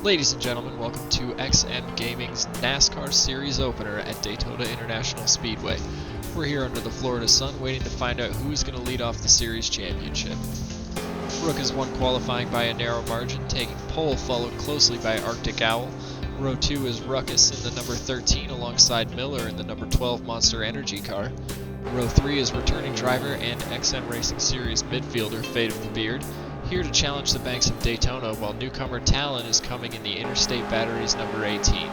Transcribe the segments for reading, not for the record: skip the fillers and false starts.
Ladies and gentlemen, welcome to XM Gaming's NASCAR Series opener at Daytona International Speedway. We're here under the Florida sun waiting to find out who's going to lead off the series championship. Rook has won qualifying by a narrow margin, taking pole followed closely by Arctic Owl. Row 2 is Ruckus in the number 13 alongside Miller in the number 12 Monster Energy car. Row 3 is returning driver and XM Racing Series midfielder Fate of the Beard, here to challenge the banks of Daytona, while newcomer Talon is coming in the Interstate Batteries number 18.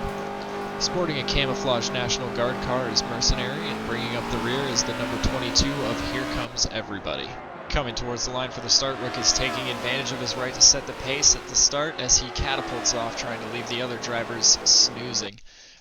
Sporting a camouflage National Guard car is Mercenary, and bringing up the rear is the number 22 of Here Comes Everybody. Coming towards the line for the start, Rook is taking advantage of his right to set the pace at the start as he catapults off, trying to leave the other drivers snoozing.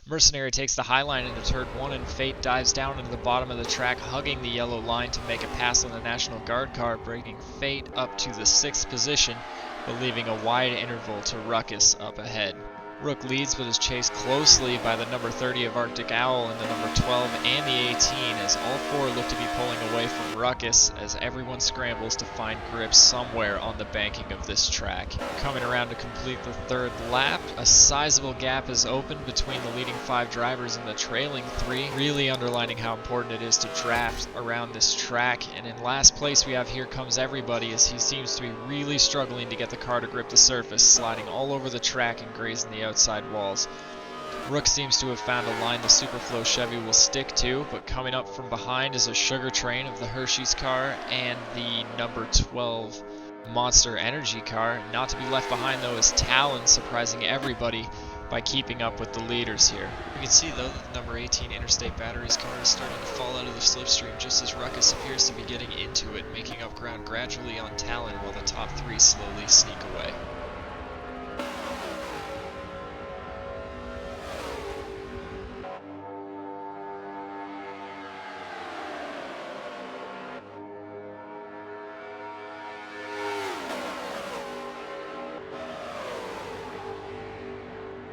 Mercenary takes the high line into turn 1, and Fate dives down into the bottom of the track, hugging the yellow line to make a pass on the National Guard car, bringing Fate up to the 6th position, but leaving a wide interval to Ruckus up ahead. Rook leads but is chased closely by the number 30 of Arctic Owl and the number 12 and the 18, as all four look to be pulling away from Ruckus as everyone scrambles to find grip somewhere on the banking of this track. Coming around to complete the third lap, a sizable gap is opened between the leading 5 drivers and the trailing 3, really underlining how important it is to draft around this track. And in last place we have Here Comes Everybody, as he seems to be really struggling to get the car to grip the surface, sliding all over the track and grazing the outside walls. Rook seems to have found a line the Superflow Chevy will stick to, but coming up from behind is a Sugar Train of the Hershey's car and the number 12 Monster Energy car. Not to be left behind though is Talon, surprising everybody by keeping up with the leaders here. You can see though that the number 18 Interstate Batteries car is starting to fall out of the slipstream just as Ruckus appears to be getting into it, making up ground gradually on Talon while the top 3 slowly sneak away.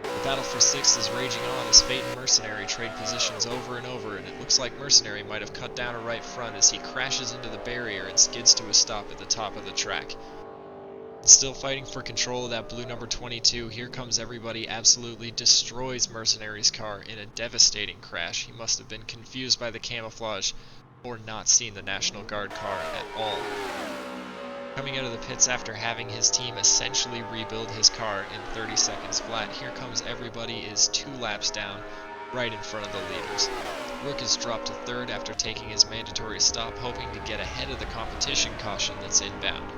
The battle for 6th is raging on as Fate and Mercenary trade positions over and over, and it looks like Mercenary might have cut down a right front as he crashes into the barrier and skids to a stop at the top of the track. Still fighting for control of that blue number 22, Here Comes Everybody absolutely destroys Mercenary's car in a devastating crash. He must have been confused by the camouflage or not seen the National Guard car at all. Coming out of the pits after having his team essentially rebuild his car in 30 seconds flat, Here Comes Everybody is 2 laps down, right in front of the leaders. Rook is dropped to 3rd after taking his mandatory stop, hoping to get ahead of the competition caution that's inbound.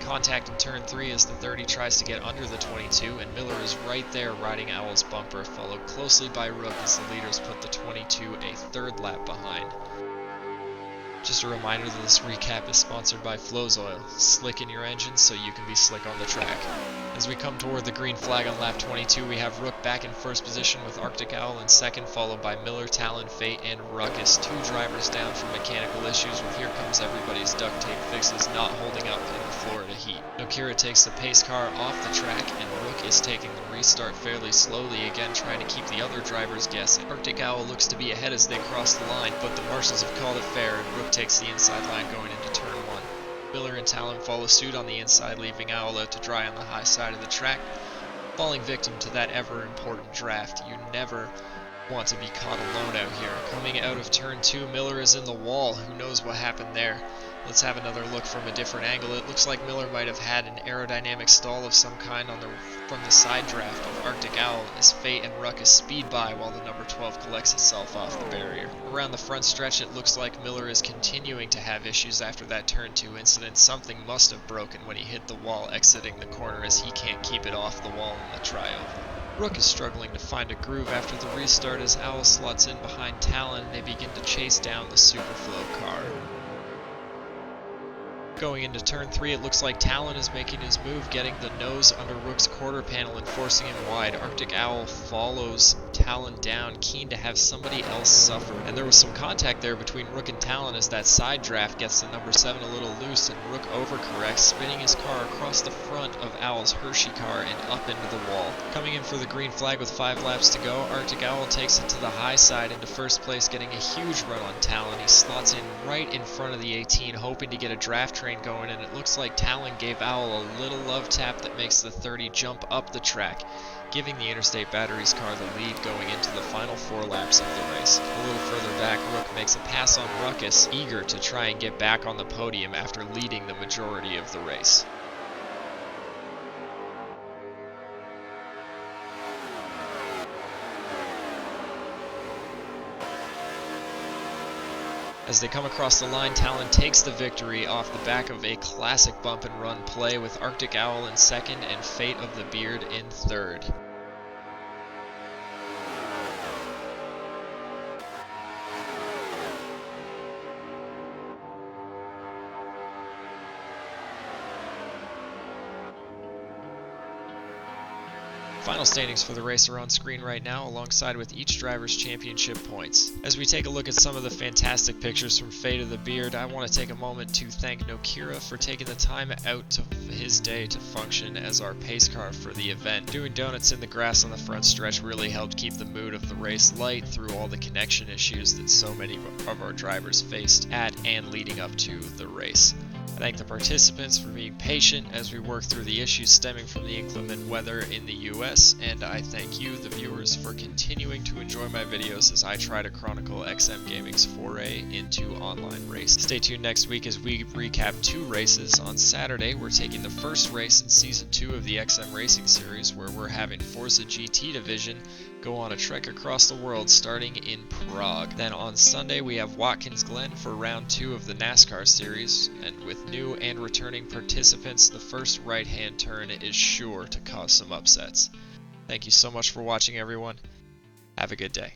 Contact in turn 3 as the 30 tries to get under the 22, and Miller is right there riding Owl's bumper, followed closely by Rook as the leaders put the 22 a 3rd lap behind. Just a reminder that this recap is sponsored by Flows Oil. Slick in your engine so you can be slick on the track. As we come toward the green flag on lap 22, we have Rook back in 1st position with Arctic Owl in 2nd, followed by Miller, Talon, Fate, and Ruckus. 2 drivers down from mechanical issues, with Here Comes Everybody's duct tape fixes not holding up in the Florida heat. Nokira takes the pace car off the track, and Rook is taking the restart fairly slowly, again trying to keep the other drivers guessing. Arctic Owl looks to be ahead as they cross the line, but the marshals have called it fair, and Rook takes the inside line going into turn 1. Miller and Talon follow suit on the inside, leaving Owl out to dry on the high side of the track, falling victim to that ever-important draft. You never want to be caught alone out here. Coming out of turn 2, Miller is in the wall. Who knows what happened there? Let's have another look from a different angle. It looks like Miller might have had an aerodynamic stall of some kind from the side draft of Arctic Owl as Fate and Ruckus speed by while the number 12 collects itself off the barrier. Around the front stretch, it looks like Miller is continuing to have issues after that turn 2 incident. Something must have broken when he hit the wall exiting the corner, as he can't keep it off the wall in the trioval. Rook is struggling to find a groove after the restart as Owl slots in behind Talon and they begin to chase down the Superflow car. Going into turn 3, it looks like Talon is making his move, getting the nose under Rook's quarter panel and forcing him wide. Arctic Owl follows Talon down, keen to have somebody else suffer. And there was some contact there between Rook and Talon as that side draft gets the number 7 a little loose, and Rook overcorrects, spinning his car across the front of Owl's Hershey car and up into the wall. Coming in for the green flag with 5 laps to go, Arctic Owl takes it to the high side into first place, getting a huge run on Talon. He slots in right in front of the 18, hoping to get a draft train going, and it looks like Talon gave Owl a little love tap that makes the 30 jump up the track, giving the Interstate Batteries car the lead going into the final 4 laps of the race. A little further back, Rook makes a pass on Ruckus, eager to try and get back on the podium after leading the majority of the race. As they come across the line, Talon takes the victory off the back of a classic bump and run play, with Arctic Owl in second and Fate of the Beard in third. Final standings for the race are on screen right now, alongside with each driver's championship points. As we take a look at some of the fantastic pictures from Fate of the Beard, I want to take a moment to thank Nokira for taking the time out of his day to function as our pace car for the event. Doing donuts in the grass on the front stretch really helped keep the mood of the race light through all the connection issues that so many of our drivers faced at and leading up to the race. I thank the participants for being patient as we work through the issues stemming from the inclement weather in the US, and I thank you, the viewers, for continuing to enjoy my videos as I try to chronicle XM Gaming's foray into online racing. Stay tuned next week as we recap 2 races. On Saturday, we're taking the first race in Season 2 of the XM Racing Series, where we're having Forza GT Division go on a trek across the world starting in Prague. Then on Sunday we have Watkins Glen for round 2 of the NASCAR series, and with new and returning participants, the first right-hand turn is sure to cause some upsets. Thank you so much for watching, everyone. Have a good day.